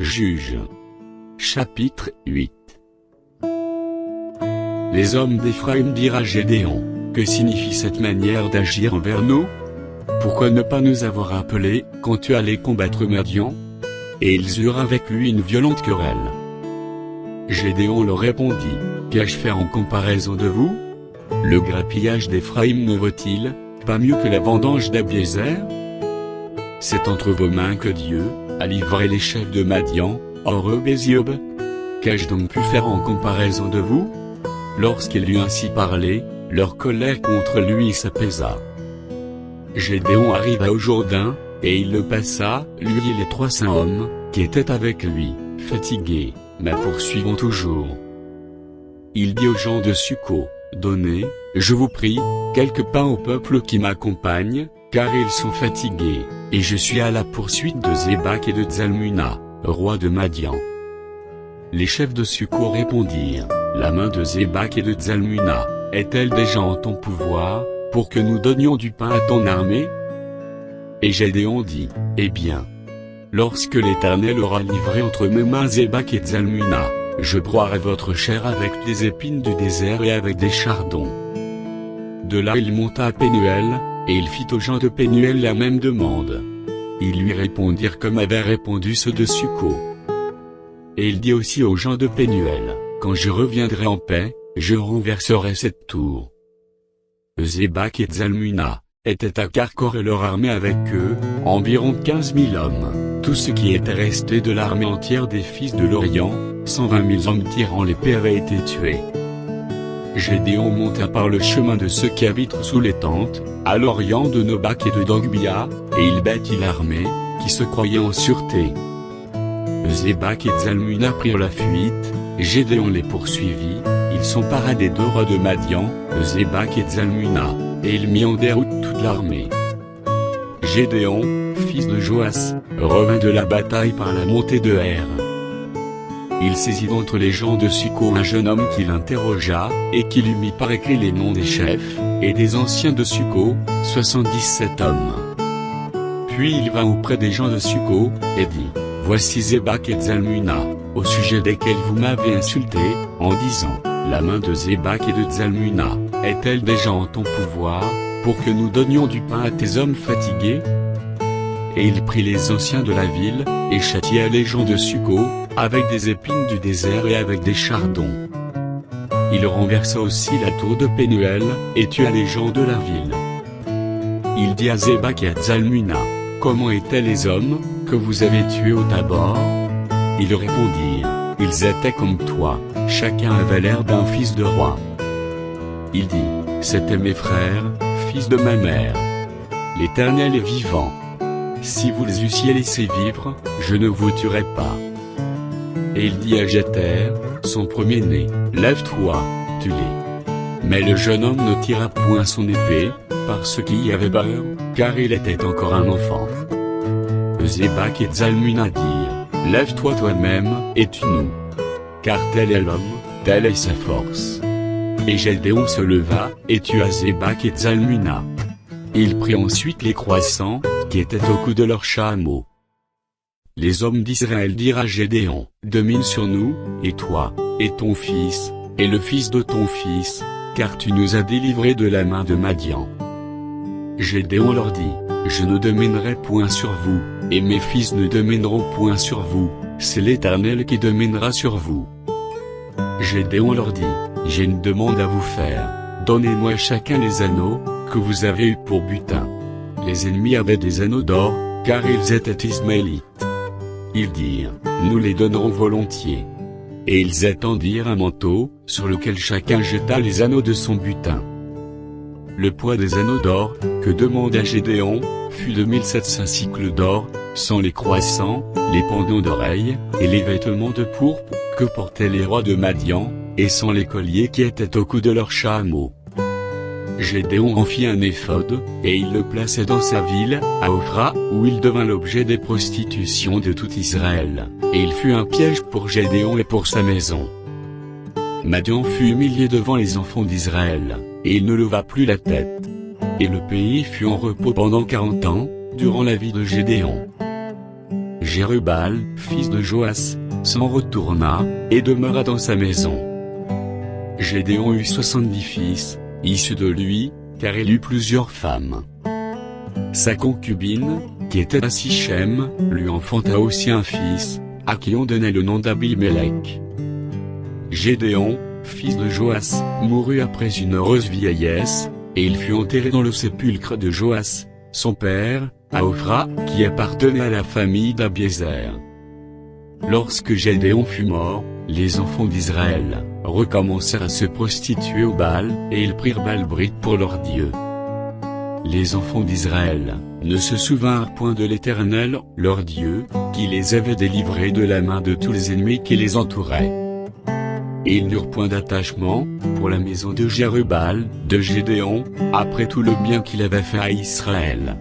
Juges. Chapitre 8. Les hommes d'Éphraïm dirent à Gédéon: que signifie cette manière d'agir envers nous? Pourquoi ne pas nous avoir appelés quand tu allais combattre Madian? Et ils eurent avec lui une violente querelle. Gédéon leur répondit: qu'ai-je fait en comparaison de vous? Le grappillage d'Éphraïm ne vaut-il pas mieux que la vendange d'Abiézer? C'est entre vos mains que Dieu a livré les chefs de Madian, Oreb et Ziob. Qu'ai-je donc pu faire en comparaison de vous? Lorsqu'il eut ainsi parlé, leur colère contre lui s'apaisa. Gédéon arriva au Jourdain, et il le passa, lui et les 300 hommes qui étaient avec lui, fatigués, mais poursuivant toujours. Il dit aux gens de Sukko: donnez, je vous prie, quelques pains au peuple qui m'accompagne, car ils sont fatigués, et je suis à la poursuite de Zébak et de Tzalmuna, roi de Madian. Les chefs de Sukko répondirent: la main de Zébak et de Tzalmuna est-elle déjà en ton pouvoir, pour que nous donnions du pain à ton armée? Et Gédéon dit: eh bien, lorsque l'Éternel aura livré entre mes mains Zébak et Tzalmuna, je broierai votre chair avec des épines du désert et avec des chardons. De là il monta à Pénuel, et il fit aux gens de Pénuel la même demande. Ils lui répondirent comme avaient répondu ceux de Sukko. Et il dit aussi aux gens de Pénuel: quand je reviendrai en paix, je renverserai cette tour. Zébak et Tzalmuna étaient à Karkor et leur armée avec eux, environ 15 000 hommes. Tout ce qui était resté de l'armée entière des fils de l'Orient, 120 000 hommes tirant l'épée avaient été tués. Gédéon monta par le chemin de ceux qui habitent sous les tentes, à l'orient de Nobak et de Dogbia, et il battit l'armée, qui se croyait en sûreté. Zébak et Tzalmuna prirent la fuite, Gédéon les poursuivit, ils s'empara des 2 rois de Madian, Zébak et Tzalmuna, et il mit en déroute toute l'armée. Gédéon, fils de Joas, revint de la bataille par la montée de Her. Il saisit d'entre les gens de Sukko un jeune homme qui l'interrogea, et qui lui mit par écrit les noms des chefs, et des anciens de Sukko, 77 hommes. Puis il vint auprès des gens de Sukko, et dit: voici Zébak et Tzalmuna, au sujet desquels vous m'avez insulté, en disant: la main de Zébak et de Tzalmuna est-elle déjà en ton pouvoir, pour que nous donnions du pain à tes hommes fatigués? Et il prit les anciens de la ville, et châtia les gens de Sukko, avec des épines du désert et avec des chardons. Il renversa aussi la tour de Pénuel, et tua les gens de la ville. Il dit à Zébak et à Tzalmuna: comment étaient les hommes que vous avez tués au Tabor? Ils répondirent: ils étaient comme toi, chacun avait l'air d'un fils de roi. Il dit: c'étaient mes frères, fils de ma mère. L'Éternel est vivant. Si vous les eussiez laissés vivre, je ne vous tuerais pas. Et il dit à Jéter, son premier-né: lève-toi, tue-les. Mais le jeune homme ne tira point son épée, parce qu'il y avait peur, car il était encore un enfant. Zébak et Tzalmuna dirent: lève-toi toi-même, et tue-nous. Car tel est l'homme, telle est sa force. Et Gédéon se leva, et tua Zébak et Tzalmuna. Il prit ensuite les croissants, qui étaient au cou de leurs chameaux. Les hommes d'Israël dirent à Gédéon: domine sur nous, et toi, et ton fils, et le fils de ton fils, car tu nous as délivrés de la main de Madian. Gédéon leur dit: je ne dominerai point sur vous, et mes fils ne domineront point sur vous, c'est l'Éternel qui dominera sur vous. Gédéon leur dit: j'ai une demande à vous faire, donnez-moi chacun les anneaux que vous avez eus pour butin. Les ennemis avaient des anneaux d'or, car ils étaient ismaélites. Ils dirent: nous les donnerons volontiers. Et ils étendirent un manteau, sur lequel chacun jeta les anneaux de son butin. Le poids des anneaux d'or, que demanda Gédéon, fut de 1700 cycles d'or, sans les croissants, les pendants d'oreilles, et les vêtements de pourpre, que portaient les rois de Madian, et sans les colliers qui étaient au cou de leurs chameaux. Gédéon en fit un éphod, et il le plaçait dans sa ville, à Ophra, où il devint l'objet des prostitutions de tout Israël, et il fut un piège pour Gédéon et pour sa maison. Madian fut humilié devant les enfants d'Israël, et il ne leva plus la tête. Et le pays fut en repos pendant 40 ans, durant la vie de Gédéon. Jérubbaal, fils de Joas, s'en retourna, et demeura dans sa maison. Gédéon eut 70 fils, issus de lui, car il eut plusieurs femmes. Sa concubine, qui était à Sichem, lui enfanta aussi un fils, à qui on donnait le nom d'Abimélec. Gédéon, fils de Joas, mourut après une heureuse vieillesse, et il fut enterré dans le sépulcre de Joas, son père, à Ophra, qui appartenait à la famille d'Abiézer. Lorsque Gédéon fut mort, les enfants d'Israël recommencèrent à se prostituer au Baal, et ils prirent Baal-Brith pour leur Dieu. Les enfants d'Israël ne se souvinrent point de l'Éternel, leur Dieu, qui les avait délivrés de la main de tous les ennemis qui les entouraient. Et ils n'eurent point d'attachement pour la maison de Jérubbaal, de Gédéon, après tout le bien qu'il avait fait à Israël.